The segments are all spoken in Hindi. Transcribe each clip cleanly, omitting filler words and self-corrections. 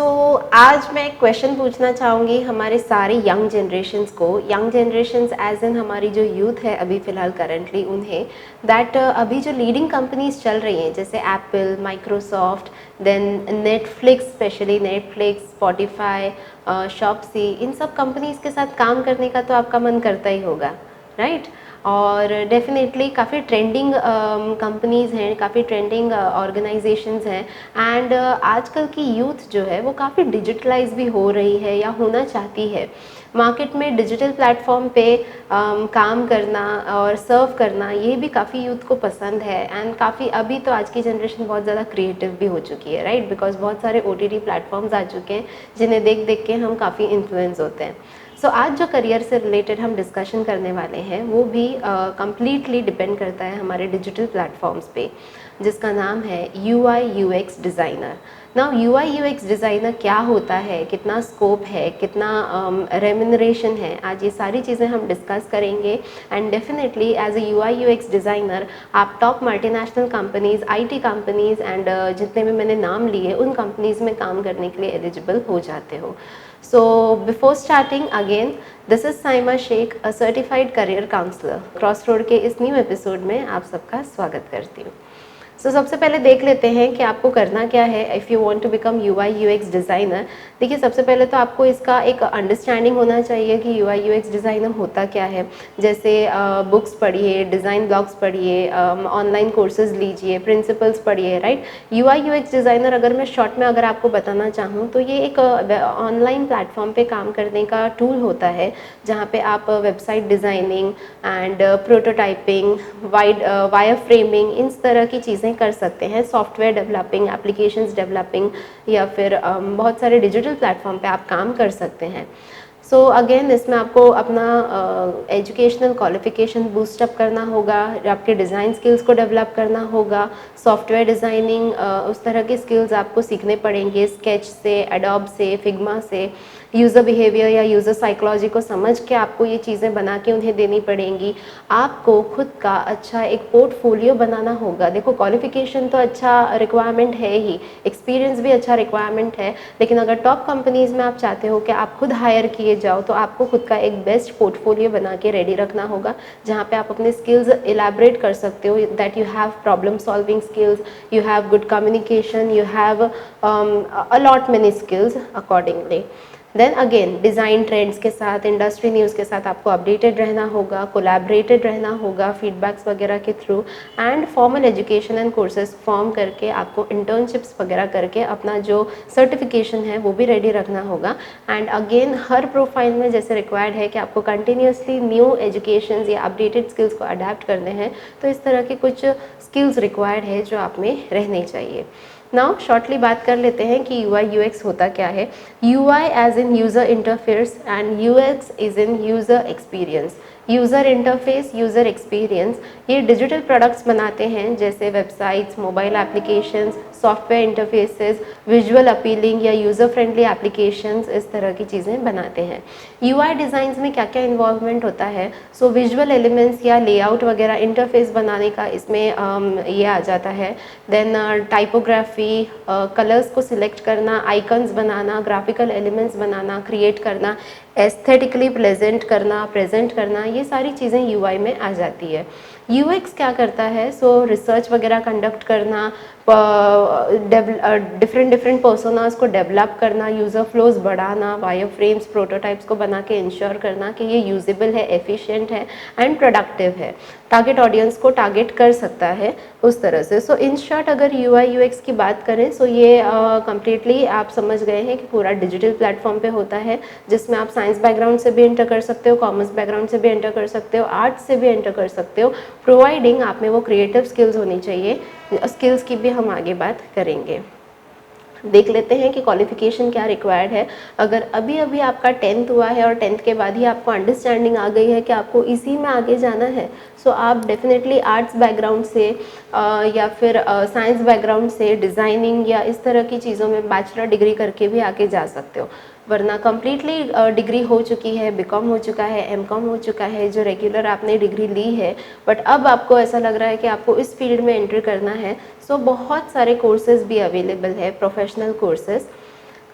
आज मैं एक क्वेश्चन पूछना चाहूँगी हमारे सारे यंग जनरेशन्स को। यंग जनरेशन्स एज इन हमारी जो यूथ है अभी फ़िलहाल करंटली उन्हें दैट अभी जो लीडिंग कंपनीज चल रही हैं जैसे Apple, Microsoft, then Netflix, specially Netflix, Spotify, Shopsy, इन सब कंपनीज के साथ काम करने का तो आपका मन करता ही होगा, राइट? और डेफिनेटली काफ़ी ट्रेंडिंग कंपनीज़ हैं, काफ़ी ट्रेंडिंग ऑर्गेनाइजेशंस हैं एंड आजकल की यूथ जो है वो काफ़ी डिजिटलाइज भी हो रही है या होना चाहती है। मार्केट में डिजिटल प्लेटफॉर्म पे काम करना और सर्व करना ये भी काफ़ी यूथ को पसंद है एंड काफ़ी अभी तो आज की जनरेशन बहुत ज़्यादा क्रिएटिव भी हो चुकी है, राइट? बिकॉज बहुत सारे OTT प्लेटफॉर्म्स आ चुके हैं जिन्हें देख देख के हम काफ़ी इन्फ्लुएंस होते हैं। आज जो करियर से रिलेटेड हम डिस्कशन करने वाले हैं वो भी कम्प्लीटली डिपेंड करता है हमारे डिजिटल प्लेटफॉर्म्स पे, जिसका नाम है UI/UX designer. Now UI/UX designer क्या होता है, कितना स्कोप है, कितना रेम्यूनरेशन है, आज ये सारी चीज़ें हम डिस्कस करेंगे। And definitely as a UI/UX designer आप top multinational companies, IT companies and जितने भी मैंने नाम लिए उन कंपनीज़ में काम करने के लिए एलिजिबल हो जाते हो। So before starting again, this is Saima Shaikh, a certified career counselor। Crossroad के इस न्यू एपिसोड में आप सबका स्वागत करती हूँ। सबसे पहले देख लेते हैं कि आपको करना क्या है if you want to become UI/UX designer. देखिए, सबसे पहले तो आपको इसका एक अंडरस्टैंडिंग होना चाहिए कि UI/UX डिज़ाइनर होता क्या है। जैसे बुक्स पढ़िए, डिज़ाइन ब्लॉग्स पढ़िए, ऑनलाइन कोर्सेज लीजिए, प्रिंसिपल्स पढ़िए, राइट? UI/UX डिज़ाइनर अगर मैं शॉर्ट में अगर आपको बताना चाहूँ तो ये एक ऑनलाइन प्लेटफॉर्म पे काम करने का टूल होता है जहाँ पे आप website designing and prototyping, wire framing, इस तरह की चीज़ें कर सकते हैं। सॉफ्टवेयर डेवलपिंग, एप्लीकेशंस डेवलपिंग या फिर बहुत सारे डिजिटल प्लेटफॉर्म पे आप काम कर सकते हैं। अगेन इसमें आपको अपना एजुकेशनल क्वालिफिकेशन बूस्टअप करना होगा, आपके डिज़ाइन स्किल्स को डेवलप करना होगा, सॉफ्टवेयर डिज़ाइनिंग उस तरह के स्किल्स आपको सीखने पड़ेंगे, स्केच से, एडोब से, फिग्मा से। यूज़र बिहेवियर या यूज़र साइकोलॉजी को समझ के आपको ये चीज़ें बना के उन्हें देनी पड़ेंगी। आपको खुद का अच्छा एक पोर्टफोलियो बनाना होगा। देखो, क्वालिफिकेशन तो अच्छा रिक्वायरमेंट है ही, एक्सपीरियंस भी अच्छा रिक्वायरमेंट है, लेकिन अगर टॉप कंपनीज़ में आप चाहते हो कि आप खुद हायर किए जाओ तो आपको खुद का एक बेस्ट पोर्टफोलियो बना के रेडी रखना होगा, जहाँ पे आप अपने स्किल्स इलैबोरेट कर सकते हो that you have problem solving skills, you have good communication, you have a lot many skills accordingly. Then again design trends के साथ, इंडस्ट्री न्यूज़ के साथ आपको अपडेटेड रहना होगा, कोलैबोरेटेड रहना होगा फीडबैक्स वगैरह के through, and formal education and courses form करके आपको इंटर्नशिप्स वगैरह करके अपना जो सर्टिफिकेशन है वो भी रेडी रखना होगा। एंड अगेन हर प्रोफाइल में जैसे रिक्वायर्ड है कि आपको कंटिन्यूसली न्यू एजुकेशन या अपडेटेड स्किल्स को अडेप्ट करने हैं, तो इस तरह के कुछ स्किल्स रिक्वायर्ड है जो आप में रहने चाहिए। नाउ शॉर्टली बात कर लेते हैं कि UI/UX होता क्या है। UI as in user interface and UX is in user experience. User interface, user experience, ये डिजिटल प्रोडक्ट्स बनाते हैं जैसे websites, mobile applications, software interfaces, visual appealing या यूज़र फ्रेंडली एप्लीकेशंस, इस तरह की चीज़ें बनाते हैं। UI डिज़ाइंस में क्या क्या इन्वॉल्वमेंट होता है? विजुअल एलिमेंट्स या लेआउट वगैरह इंटरफेस बनाने का इसमें ये आ जाता है। देन टाइपोग्राफी, कलर्स को सिलेक्ट करना, आइकन्स बनाना, ग्राफिकल एलिमेंट्स बनाना, क्रिएट करना, एस्थेटिकली प्रेजेंट करना, ये सारी चीज़ें UI में आ जाती है। UX क्या करता है? रिसर्च वगैरह कंडक्ट करना, डिफरेंट पर्सोनास को डेवलप करना, यूज़र फ्लोज बढ़ाना, वायर फ्रेम्स, प्रोटोटाइप्स को बना के इंश्योर करना कि ये यूजेबल है, एफिशिएंट है एंड प्रोडक्टिव है, टारगेट ऑडियंस को टारगेट कर सकता है उस तरह से। इन शॉर्ट अगर UI/UX की बात करें ये कम्प्लीटली आप समझ गए हैं कि पूरा डिजिटल प्लेटफॉर्म पे होता है, जिसमें आप साइंस बैकग्राउंड से भी एंटर कर सकते हो, कॉमर्स बैकग्राउंड से भी एंटर कर सकते हो, आर्ट्स से भी एंटर कर सकते हो, प्रोवाइडिंग आप में वो क्रिएटिव स्किल्स होनी चाहिए। स्किल्स की भी हम आगे बात करेंगे। देख लेते हैं कि क्वालिफिकेशन क्या रिक्वायर्ड है। अगर अभी अभी आपका 10th हुआ है और 10th के बाद ही आपको अंडरस्टैंडिंग आ गई है कि आपको इसी में आगे जाना है, आप डेफिनेटली आर्ट्स बैकग्राउंड से या फिर साइंस बैकग्राउंड से डिज़ाइनिंग या इस तरह की चीज़ों में बैचलर डिग्री करके भी आगे जा सकते हो। वरना कम्प्लीटली डिग्री हो चुकी है, BCom हो चुका है, MCom हो चुका है, जो रेगुलर आपने डिग्री ली है, बट अब आपको ऐसा लग रहा है कि आपको इस फील्ड में एंटर करना है, बहुत सारे कोर्सेज भी अवेलेबल है, प्रोफेशनल कोर्सेज।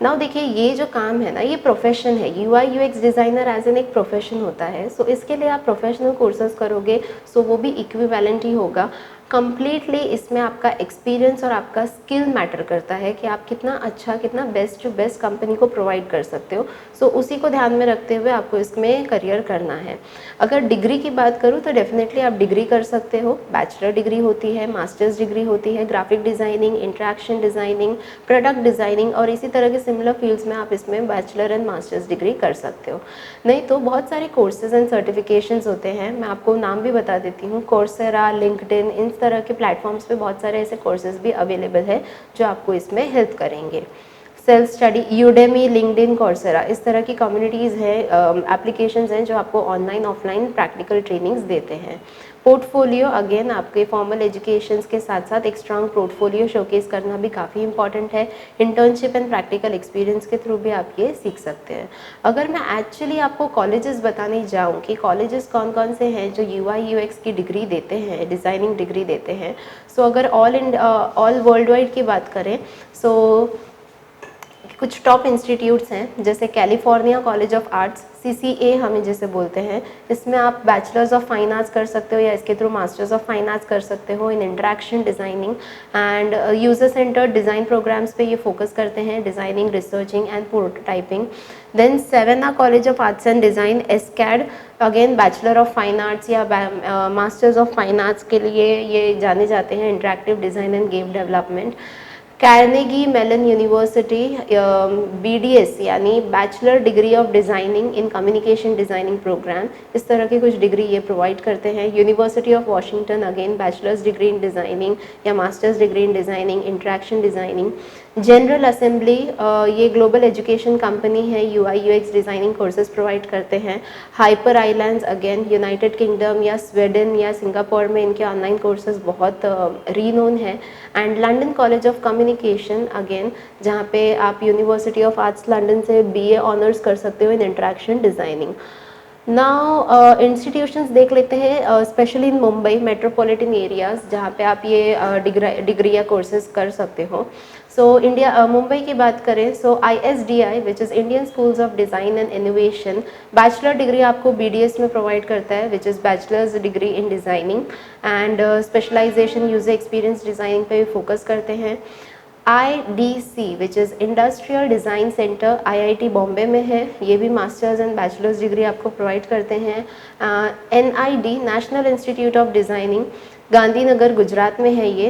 नाउ देखिए ये जो काम है ना, ये प्रोफेशन है, UI UX designer as an एक प्रोफेशन होता है। सो इसके लिए आप प्रोफेशनल कोर्सेज करोगे, सो वो भी इक्विवेलेंट ही होगा। कंप्लीटली इसमें आपका एक्सपीरियंस और आपका स्किल मैटर करता है कि आप कितना अच्छा, कितना बेस्ट टू बेस्ट कंपनी को प्रोवाइड कर सकते हो। सो उसी को ध्यान में रखते हुए आपको इसमें करियर करना है। अगर डिग्री की बात करूँ तो डेफिनेटली आप डिग्री कर सकते हो। बैचलर डिग्री होती है, मास्टर्स डिग्री होती है, graphic designing, interaction designing, product designing और इसी तरह के सिमिलर फील्ड्स में आप इसमें बैचलर एंड मास्टर्स डिग्री कर सकते हो। नहीं तो बहुत सारे कोर्सेज एंड सर्टिफिकेशंस होते हैं, मैं आपको नाम भी बता देती हूँ। कोर्सेरा, लिंक्डइन, इन तरह के प्लेटफॉर्म्स पे बहुत सारे ऐसे कोर्सेज भी अवेलेबल है जो आपको इसमें हेल्प करेंगे। Self study, Udemy, LinkedIn, Coursera, इस तरह की कम्युनिटीज़ हैं, एप्लीकेशंस हैं जो आपको ऑनलाइन ऑफलाइन प्रैक्टिकल ट्रेनिंग्स देते हैं। पोर्टफोलियो, अगेन आपके फॉर्मल एजुकेशंस के साथ साथ एक स्ट्रांग पोर्टफोलियो शोकेस करना भी काफ़ी इंपॉर्टेंट है। इंटर्नशिप एंड प्रैक्टिकल एक्सपीरियंस के थ्रू भी आप ये सीख सकते हैं। अगर मैं एक्चुअली आपको कॉलेजेस बताने जाऊँ कि कॉलेजेस कौन कौन से हैं जो यूआई यूएक्स की डिग्री देते हैं, डिज़ाइनिंग डिग्री देते हैं, सो अगर ऑल वर्ल्ड वाइड की बात करें, सो कुछ टॉप इंस्टीट्यूट्स हैं जैसे California college of arts, CCA हमें जैसे बोलते हैं। इसमें आप बैचलर्स ऑफ फाइन आर्ट्स कर सकते हो या इसके through masters of fine arts कर सकते हो in interaction designing and user centred design programmes पे ये फोकस करते हैं, designing, researching and prototyping. Then Savannah College of Arts and Design, SCAD, again bachelor of fine arts या मास्टर्स ऑफ फाइन आर्ट्स के लिए ये जाने जाते हैं, interactive design and game development. Carnegie Mellon University, BDS यानी bachelor degree of designing in communication designing programme, इस तरह की कुछ डिग्री ये प्रोवाइड करते हैं। University of Washington, again bachelors degree in designing या masters degree in designing, interaction designing. General Assembly, ये ग्लोबल एजुकेशन कंपनी है, UI UX designing courses provide करते हैं। Hyper Islands, again United Kingdom या स्वीडन या सिंगापुर में इनके ऑनलाइन कोर्सेज बहुत रीनोन है। And London College of Communication, again जहाँ पे आप यूनिवर्सिटी ऑफ आर्ट्स लंदन से बीए ऑनर्स कर सकते हो in interaction designing. Now institutions देख लेते हैं, specially in Mumbai metropolitan areas जहाँ पे आप ये डिग्री या कोर्सेज कर सकते हो। सो इंडिया मुंबई की बात करें, so ISDI which is Indian schools of design and innovation, bachelor degree आपको BDS में प्रोवाइड करता है which is bachelor's degree in designing and specialisation user experience designing पे भी फोकस करते हैं। IDC which is industrial design centre, IIT Bombay में है, ये भी मास्टर्स एंड बैचलर्स डिग्री आपको प्रोवाइड करते हैं। NID national institute of designing, Gandhinagar Gujarat में है ये।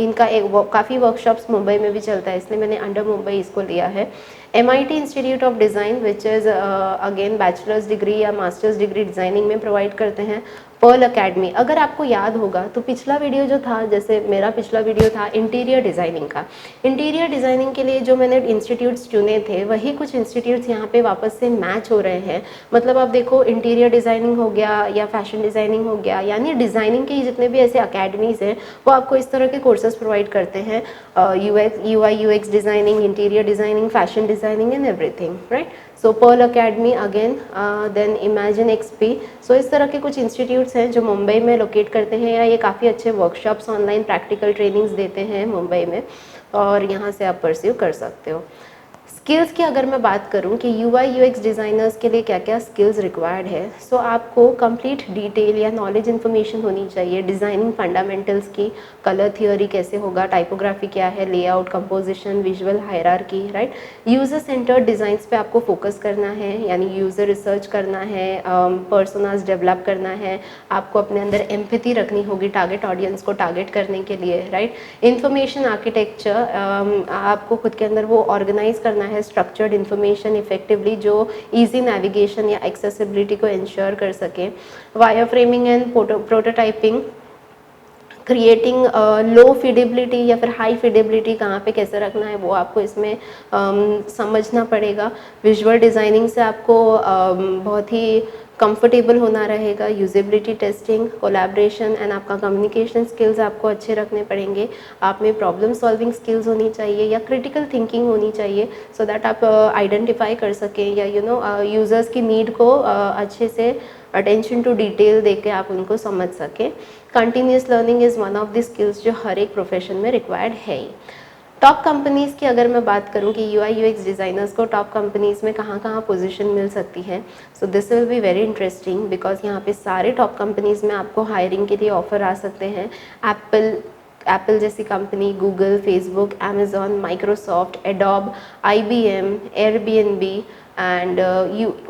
इनका एक काफ़ी वर्कशॉप्स मुंबई में भी चलता है, इसलिए मैंने अंडर मुंबई इसको लिया है। MIT institute of design which is again bachelors degree या मास्टर्स डिग्री डिज़ाइनिंग में प्रोवाइड करते हैं। पर्ल अकेडमी, अगर आपको याद होगा तो पिछला वीडियो जो था, जैसे मेरा पिछला वीडियो था इंटीरियर डिज़ाइनिंग का, इंटीरियर डिज़ाइनिंग के लिए जो मैंने इंस्टीट्यूट्स चुने थे वही कुछ इंस्टीट्यूट्स यहाँ पे वापस से मैच हो रहे हैं। मतलब आप देखो, इंटीरियर डिज़ाइनिंग हो गया या फैशन डिज़ाइनिंग हो गया, यानी डिज़ाइनिंग के जितने भी ऐसे अकेडमीज़ हैं वो आपको इस तरह के कोर्सेज प्रोवाइड करते हैं। UI UX designing, interior designing, fashion designing and everything, right. So pearl academy again, then imagine XP। So इस तरह के कुछ इंस्टीट्यूट्स हैं जो मुंबई में लोकेट करते हैं या ये काफ़ी अच्छे वर्कशॉप्स, ऑनलाइन प्रैक्टिकल ट्रेनिंग्स देते हैं मुंबई में, और यहाँ से आप परस्यू कर सकते हो। स्किल्स की अगर मैं बात करूं कि UI UX डिज़ाइनर्स के लिए क्या क्या स्किल्स रिक्वायर्ड है, सो आपको कंप्लीट डिटेल या नॉलेज इन्फॉर्मेशन होनी चाहिए डिज़ाइनिंग फंडामेंटल्स की, कलर थियोरी कैसे होगा, टाइपोग्राफी क्या है, layout, composition, visual hierarchy, right. User centred designs पे आपको फोकस करना है, यानी यूज़र रिसर्च करना है, पर्सोनास डेवलप करना है, आपको अपने अंदर एम्पैथी रखनी होगी टारगेट ऑडियंस को टारगेट करने के लिए, राइट। इंफॉर्मेशन आर्किटेक्चर, आपको खुद के अंदर वो ऑर्गेनाइज करना है स्ट्रक्चर्ड इन्फॉर्मेशन इफेक्टिवली जो इजी नेविगेशन या एक्सेसिबिलिटी को इंश्योर कर सके। Wire framing and prototyping, creating low fidelity या फिर हाई फीडेबिलिटी कहाँ पे कैसे रखना है वो आपको इसमें समझना पड़ेगा। विजुअल डिज़ाइनिंग से आपको बहुत ही कंफर्टेबल होना रहेगा। यूजेबिलिटी टेस्टिंग, कोलैबोरेशन एंड आपका कम्युनिकेशन स्किल्स आपको अच्छे रखने पड़ेंगे। आप में प्रॉब्लम सॉल्विंग स्किल्स होनी चाहिए या क्रिटिकल थिंकिंग होनी चाहिए, सो दैट आप आइडेंटिफाई कर सकें या यूज़र्स की नीड को अच्छे से अटेंशन टू डिटेल दे के आप उनको समझ सकें। Continuous learning is one of the skills जो हर एक प्रोफेशन में रिक्वायर्ड है ही। टॉप कंपनीज़ की अगर मैं बात करूं कि UI UX डिज़ाइनर्स को टॉप कंपनीज़ में कहाँ कहाँ पोजीशन मिल सकती है, so this will be very interesting because यहाँ पे सारे टॉप कंपनीज़ में आपको हायरिंग के लिए ऑफ़र आ सकते हैं। एप्पल जैसी company, Google, Facebook, Amazon, Microsoft, Adobe, IBM, Airbnb and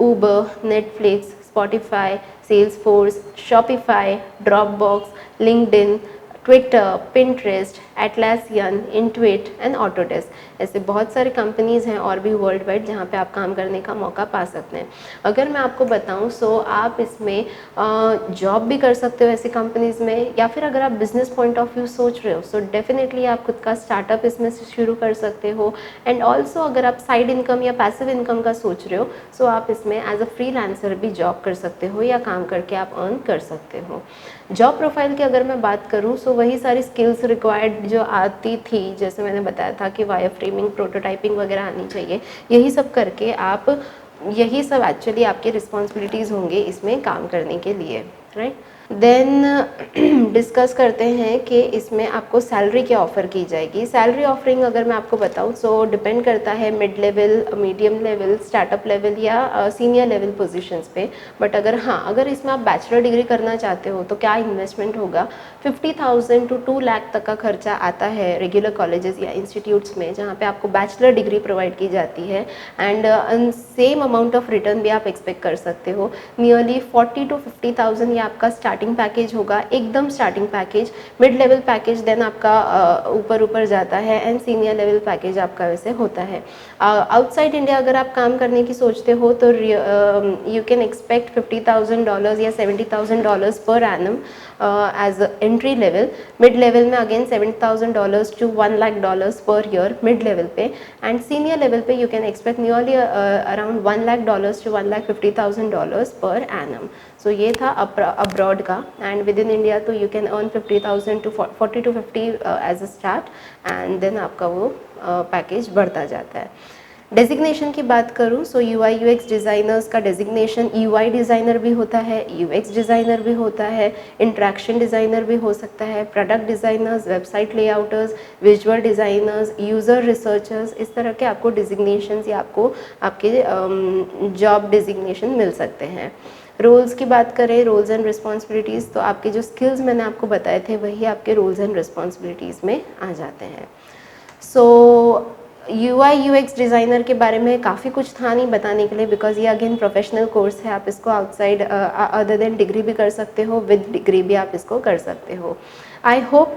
Uber, Netflix, Spotify, Salesforce, Shopify, Dropbox, LinkedIn, Twitter, Pinterest, Atlassian, Intuit and Autodesk, ऐसे बहुत सारे कंपनीज़ हैं और भी वर्ल्ड वाइड जहाँ पे आप काम करने का मौका पा सकते हैं। अगर मैं आपको बताऊँ सो आप इसमें जॉब भी कर सकते हो ऐसी कंपनीज़ में, या फिर अगर आप बिजनेस पॉइंट ऑफ व्यू सोच रहे हो सो डेफिनेटली आप खुद का स्टार्टअप इसमें से शुरू कर सकते हो। एंड ऑल्सो अगर आप साइड इनकम या पैसिव इनकम का सोच रहे हो सो आप इसमें एज अ फ्रीलांसर भी जॉब कर सकते हो या काम करके आप अर्न कर सकते हो। जॉब प्रोफाइल की अगर मैं बात करूँ सो वही सारी स्किल्स रिक्वायर्ड जो आती थी, जैसे मैंने बताया था कि वायर फ्रेमिंग, प्रोटोटाइपिंग वगैरह आनी चाहिए, यही सब करके आप, यही सब एक्चुअली आपकी रिस्पॉन्सिबिलिटीज़ होंगे इसमें काम करने के लिए, राइट। देन डिस्कस करते हैं कि इसमें आपको सैलरी क्या ऑफ़र की जाएगी। सैलरी ऑफरिंग अगर मैं आपको बताऊं सो डिपेंड करता है mid level, medium level, startup level या सीनियर लेवल पोजीशंस पे। बट अगर इसमें आप बैचलर डिग्री करना चाहते हो तो क्या इन्वेस्टमेंट होगा, 50,000 to 2 लाख तक का खर्चा आता है रेगुलर कॉलेजेस या इंस्टीट्यूट्स में जहाँ पे आपको बैचलर डिग्री प्रोवाइड की जाती है। And same amount of return भी आप एक्सपेक्ट कर सकते हो। नियरली 40 to 50,000 ये आपका स्टार्टिंग पैकेज होगा, एकदम starting package. Mid level package then आपका ऊपर जाता है एंड सीनियर लेवल पैकेज आपका वैसे होता है। आउटसाइड इंडिया अगर आप काम करने की सोचते हो तो यू कैन एक्सपेक्ट $50,000 या $70,000 per annum as entry level. Mid level में again $70,000 to $1 lakh per year mid level पे। एंड सीनियर लेवल पे you can expect nearly around $1 lakh to $1,50,000 per annum. So ये था अब्रॉड का। एंड विद इन इंडिया तो you can earn 50,000 to 40 to 50 as a start and then आपका वो पैकेज बढ़ता जाता है। डेजिग्नेशन की बात करूँ सो UI UX डिज़ाइनर्स का डेजिग्नेशन UI डिज़ाइनर भी होता है, UX डिज़ाइनर भी होता है, इंट्रैक्शन डिज़ाइनर भी हो सकता है, product designers, website layouters, visual designers, user researchers, इस तरह के आपको डिजिग्नेशंस या आपको आपके जॉब डिजिग्नेशन मिल सकते हैं। रोल्स की बात करें, रोल्स एंड रिस्पॉन्सिबिलिटीज़, तो आपके जो स्किल्स मैंने आपको बताए थे वही आपके रोल्स एंड रिस्पॉन्सिबिलिटीज़ में आ जाते हैं। सो UI UX डिज़ाइनर के बारे में काफ़ी कुछ था नहीं बताने के लिए बिकॉज ये अगेन प्रोफेशनल कोर्स है। आप इसको आउटसाइड अदर देन डिग्री भी कर सकते हो, विद डिग्री भी आप इसको कर सकते हो। आई होप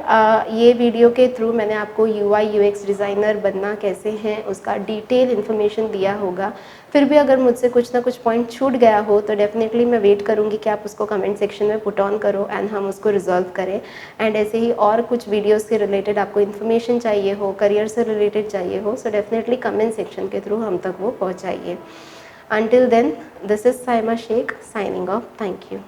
ये वीडियो के थ्रू मैंने आपको UI UX डिज़ाइनर बनना कैसे हैं उसका डिटेल इन्फॉर्मेशन दिया होगा। फिर भी अगर मुझसे कुछ ना कुछ पॉइंट छूट गया हो तो डेफिनेटली मैं वेट करूँगी कि आप उसको कमेंट सेक्शन में पुट ऑन करो एंड हम उसको रिजॉल्व करें। एंड ऐसे ही और कुछ वीडियोस से रिलेटेड आपको इन्फॉर्मेशन चाहिए हो, करियर से रिलेटेड चाहिए हो, सो डेफिनेटली कमेंट सेक्शन के थ्रू हम तक वो पहुँचाइए। Until then, this is Saima Sheikh signing off. Thank you.